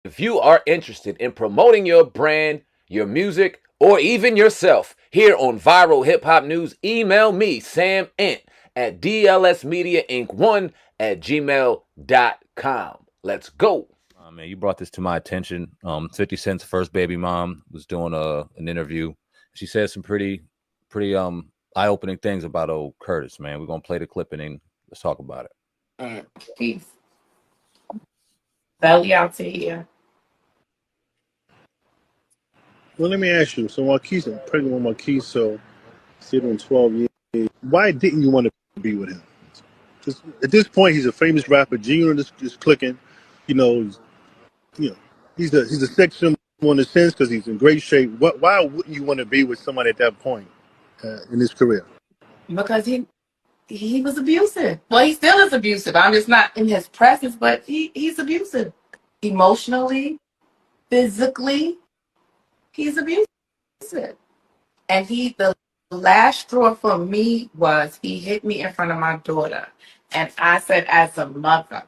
If you are interested in promoting your brand, your music, or even yourself here on Viral Hip Hop News, email me, Sam Ent, at dlsmediainc1 at gmail.com. Let's go. Man, you brought this to my attention. 50 Cent's first baby mom was doing an interview. She said some pretty eye-opening things about old Curtis, man. We're gonna play the clip and then let's talk about it. Peace. Belly out to here. Well, let me ask you. So Marquise, I'm pregnant with Marquise, so still doing 12 years. Why didn't you want to be with him? Just at this point, he's a famous rapper. Junior is clicking. You know, you know, he's a sex symbol in a sense because he's in great shape. Why wouldn't you want to be with somebody at that point in his career? Because he was abusive. Well, he still is abusive. I'm just not in his presence, but he's abusive. Emotionally, physically, he's abusive. And the last straw for me was he hit me in front of my daughter. And I said, as a mother,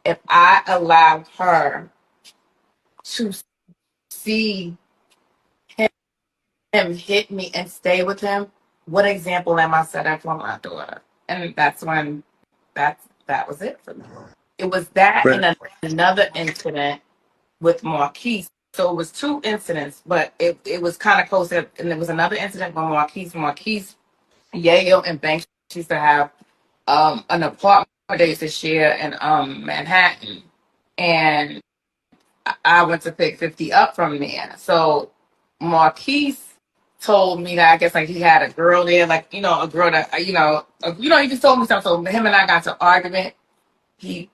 if I allow her to see him hit me and stay with him, what example am I setting for my daughter? And that's when that was it for me. It was that Right. and another incident with Marquise. So it was two incidents, but it was kind of close. And there was another incident with Marquise, Yale, and Banks used to have an apartment they used to share in Manhattan. And I went to pick 50 up from there. So Marquise told me that I guess like he had a girl there, like, a girl that, he just told me something. So him and I got to argument. He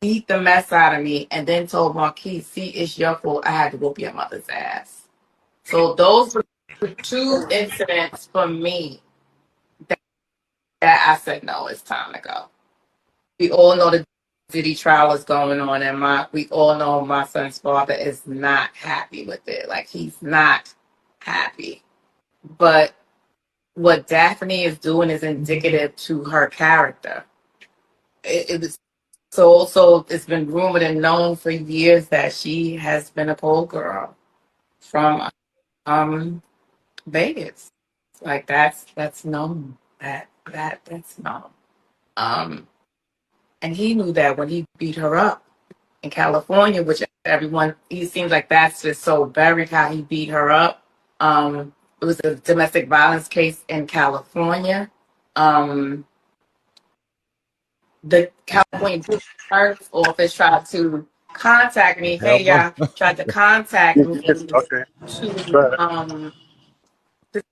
beat the mess out of me and then told Marquise, see, it's your fault. I had to whoop your mother's ass. So those were two incidents for me that I said, no, it's time to go. We all know the Diddy trial is going on, and we all know my son's father is not happy with it. Like, he's not happy. But what Daphne is doing is indicative to her character. It was so it's been rumored and known for years that she has been a pole girl from Vegas. Like that's known. That's known. Um and he knew that when he beat her up in California, which he seems like that's just so buried how he beat her up. It was a domestic violence case in California. Um, the California Clerk's office tried to contact me. Hey, y'all, tried to contact me Okay. to Right. to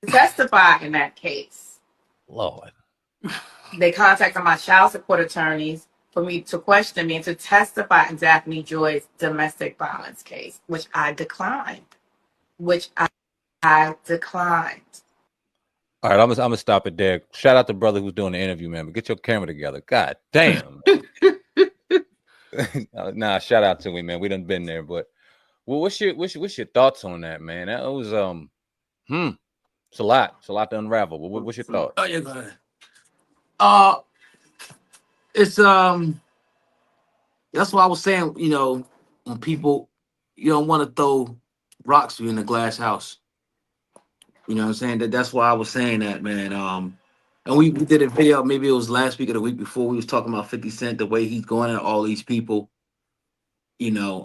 testify in that case. Lord. They contacted my child support attorneys for me to question me and to testify in Daphne Joy's domestic violence case, which I declined. I declined. All right, I'm gonna stop it there. Shout out to brother who's doing the interview, man. But get your camera together. God damn. Nah, shout out to him, man. We done been there, but well, what's your thoughts on that, man? That was it's a lot. It's a lot to unravel. What's your thoughts? Oh, yeah, go ahead. Uh, it's That's why I was saying, when people, you don't want to throw rocks in a glass house. You know what I'm saying? That's why I was saying that, man. And we did a video, maybe it was last week or the week before. We was talking about 50 Cent, the way he's going at all these people. You know,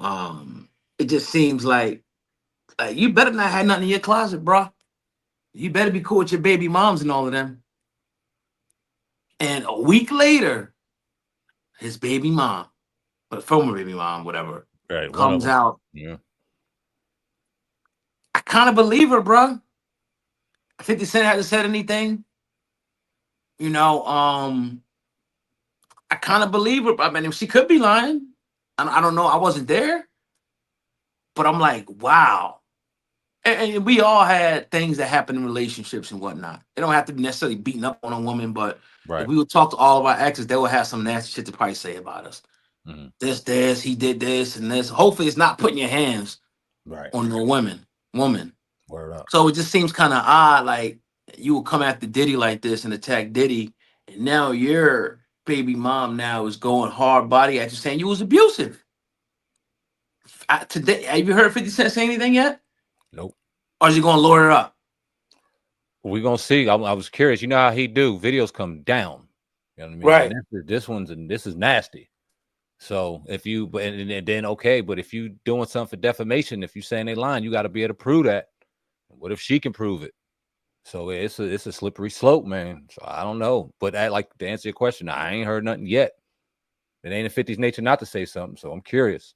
it just seems like you better not have nothing in your closet, bro. You better be cool with your baby moms and all of them. And a week later, his baby mom, but former baby mom, whatever, Right, one of comes them. out. Yeah. I kind of believe her, bro. 50 Cent hasn't said anything. You know, I kind of believe her. I mean, she could be lying. I don't know. I wasn't there. But I'm like, wow. And we all had things that happen in relationships and whatnot. It don't have to be necessarily beating up on a woman, but if Right. we would talk to all of our exes, they would have some nasty shit to probably say about us. Mm-hmm. This, he did this and this. Hopefully, it's not putting your hands Right. on no woman. Word up. So it just seems kind of odd, like you will come after Diddy like this and attack Diddy, and now your baby mom now is going hard body at you saying you was abusive. Today, have you heard 50 Cent say anything yet? Nope. Or is he going to lower it up? We're gonna see. I was curious. You know how he do? Videos come down. You know what I mean? And Right. this is nasty. So if you and then okay, but if you doing something for defamation, if you saying they lying, you got to be able to prove that. What if she can prove it? So it's a slippery slope, man. So I don't know. But I like to answer your question. I ain't heard nothing yet. It ain't in 50's nature not to say something. So I'm curious.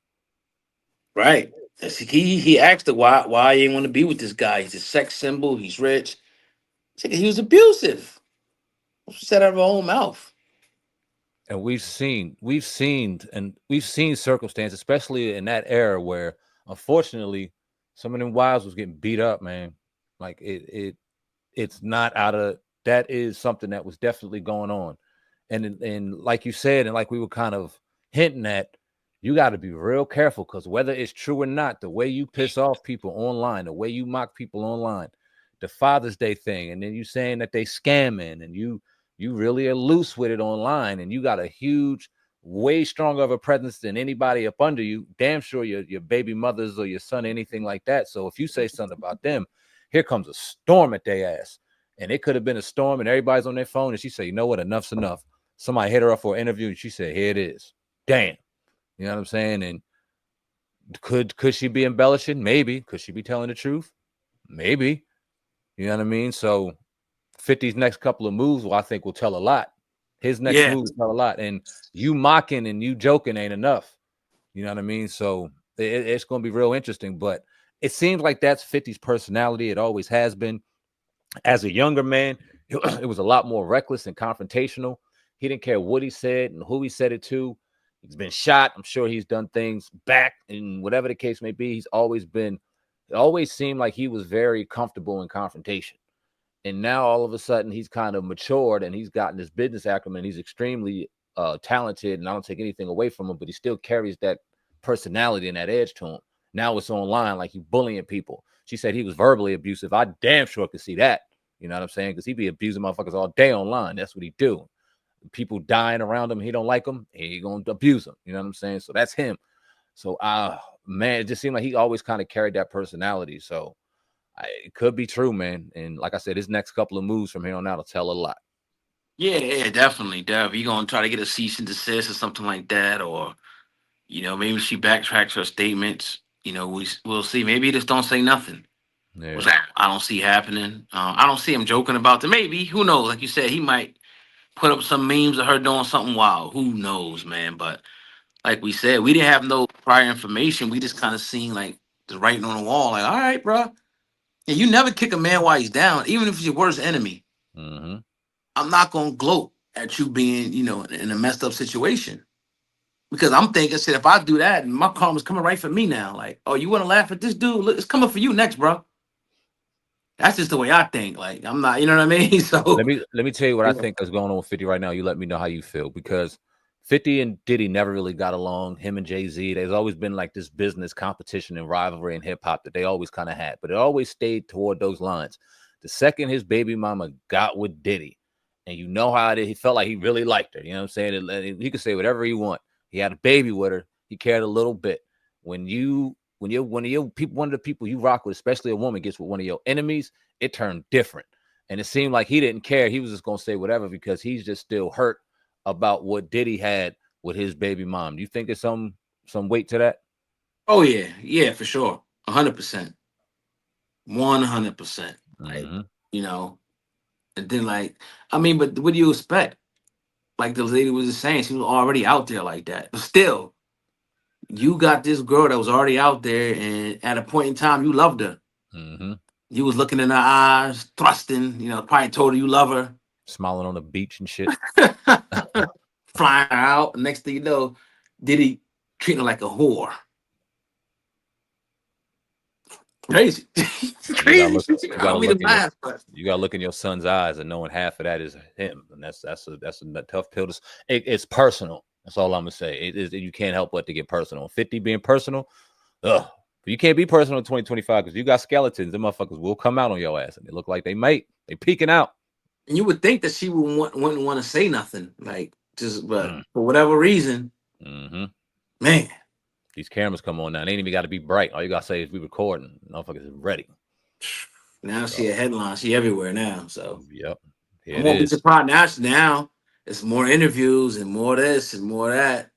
Right. He asked her why he didn't want to be with this guy. He's a sex symbol. He's rich. He was abusive. She said out of her own mouth. And we've seen circumstances, especially in that era where unfortunately some of them wives was getting beat up, man. Like it's not out of that is something that was definitely going on. And like you said, and like we were kind of hinting at, you got to be real careful because whether it's true or not, the way you piss off people online, the way you mock people online, the Father's Day thing, and then you saying that they scamming, and you really are loose with it online, and you got a huge, way stronger of a presence than anybody up under you. Damn sure your baby mothers or your son, anything like that. So if you say something about them, here comes a storm at their ass. And it could have been a storm, and everybody's on their phone, and she said, "You know what? Enough's enough." Somebody hit her up for an interview, and she said, "Here it is." Damn. You know what I'm saying? And could she be embellishing? Maybe. Could she be telling the truth? Maybe. You know what I mean? So 50's next couple of moves, I think will tell a lot. His next Yeah. move will tell a lot. And you mocking and you joking ain't enough. You know what I mean? So it's going to be real interesting. But it seems like that's 50's personality. It always has been. As a younger man, it was a lot more reckless and confrontational. He didn't care what he said and who he said it to. He's been shot. I'm sure he's done things back, and whatever the case may be, it always seemed like he was very comfortable in confrontation. And now all of a sudden he's kind of matured and he's gotten his business acumen. He's extremely talented, and I don't take anything away from him, but he still carries that personality and that edge to him. Now it's online, like he's bullying people. She said he was verbally abusive. I damn sure could see that. You know what I'm saying? Because he be abusing motherfuckers all day online. That's what he do. People dying around him, he don't like them, he gonna abuse them. You know what I'm saying? So that's him. So man, it just seemed like he always kind of carried that personality. So it could be true, man. And like I said, his next couple of moves from here on out will tell a lot. Yeah, definitely. Definitely. You gonna try to get a cease and desist or something like that, or maybe she backtracks her statements. We'll see. Maybe he just don't say nothing. Yeah. Which I don't see happening. I don't see him joking about it. Maybe, who knows? Like you said, he might put up some memes of her doing something wild. Who knows, man? But like we said, we didn't have no prior information. We just kind of seen like the writing on the wall. Like, all right, bro. And you never kick a man while he's down, even if it's your worst enemy. Mm-hmm. I'm not gonna gloat at you being, in a messed up situation. Because I'm thinking, shit, if I do that, and my karma's coming right for me now. Like, oh, you want to laugh at this dude? Look, it's coming for you next, bro. That's just the way I think. Like, I'm not, you know what I mean? So, Let me tell you what I yeah. think is going on with 50 right now. You let me know how you feel because 50 and Diddy never really got along. Him and Jay-Z, there's always been like this business competition and rivalry in hip hop that they always kind of had, but it always stayed toward those lines. The second his baby mama got with Diddy, and you know how he felt like he really liked her. You know what I'm saying? He could say whatever he want. He had a baby with her. He cared a little bit. When you're one of your people, one of the people you rock with, especially a woman, gets with one of your enemies, it turned different. And it seemed like he didn't care. He was just gonna say whatever because he's just still hurt about what Diddy had with his baby mom. Do you think there's some weight to that? Oh yeah, yeah, for sure, 100%, 100%. Like, Mm-hmm. you know, and then like, I mean, but what do you expect? Like the lady was just saying, she was already out there like that. But still, you got this girl that was already out there, and at a point in time, you loved her. Mm-hmm. You was looking in her eyes, thrusting. Probably told her you love her. Smiling on the beach and shit. Flying her out. Next thing you know, Diddy treating her like a whore. Crazy. You gotta Crazy. look. Shit. You I gotta don't mean look to in your. laugh, but You gotta look in your son's eyes and knowing half of that is him, and that's a tough pill to. It's personal. That's all I'm gonna say. It is you can't help but to get personal. 50 being personal, ugh. But you can't be personal in 2025 because you got skeletons. The motherfuckers will come out on your ass, and they look like they might. They peeking out. and you would think that she wouldn't want to say nothing, like just, but Mm. for whatever reason, Mm-hmm. man. These cameras come on now. They ain't even got to be bright. All you gotta say is we recording. Motherfuckers is ready. Now she So, a headline. She everywhere now. So yep, here I it won't be is. surprised now it's more interviews and more this and more that.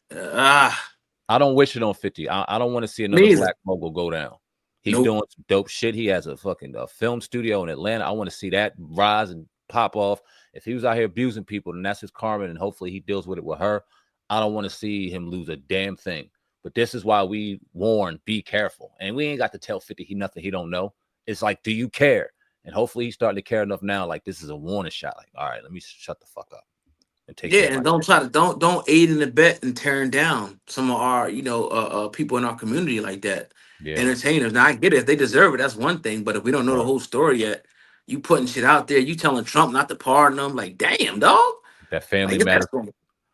I don't wish it on 50. I don't want to see another Me either. black mogul go down. He's Nope. doing some dope shit. He has a fucking film studio in Atlanta. I want to see that rise and pop off. If he was out here abusing people, then that's his karma, and hopefully he deals with it with her. I don't want to see him lose a damn thing. But this is why we warn, be careful. And we ain't got to tell 50 he nothing he don't know. It's like, do you care? And hopefully he's starting to care enough now. Like, this is a warning shot. Like, all right, let me shut the fuck up and take care Yeah, of my and don't shit. try to don't aid in the bet and tearing down some of our people in our community like that. Yeah, Entertainers. Now I get it. If they deserve it, that's one thing. But if we don't know the right. whole story yet, you putting shit out there, you telling Trump not to pardon them, like damn dog. That Like Family get that Matters. from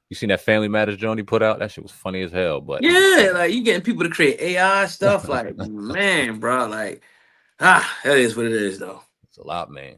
You seen that Family Matters joint he put out? That shit was funny as hell. But yeah, like you getting people to create AI stuff, like man, bro, like that is what it is though. it's a lot, man.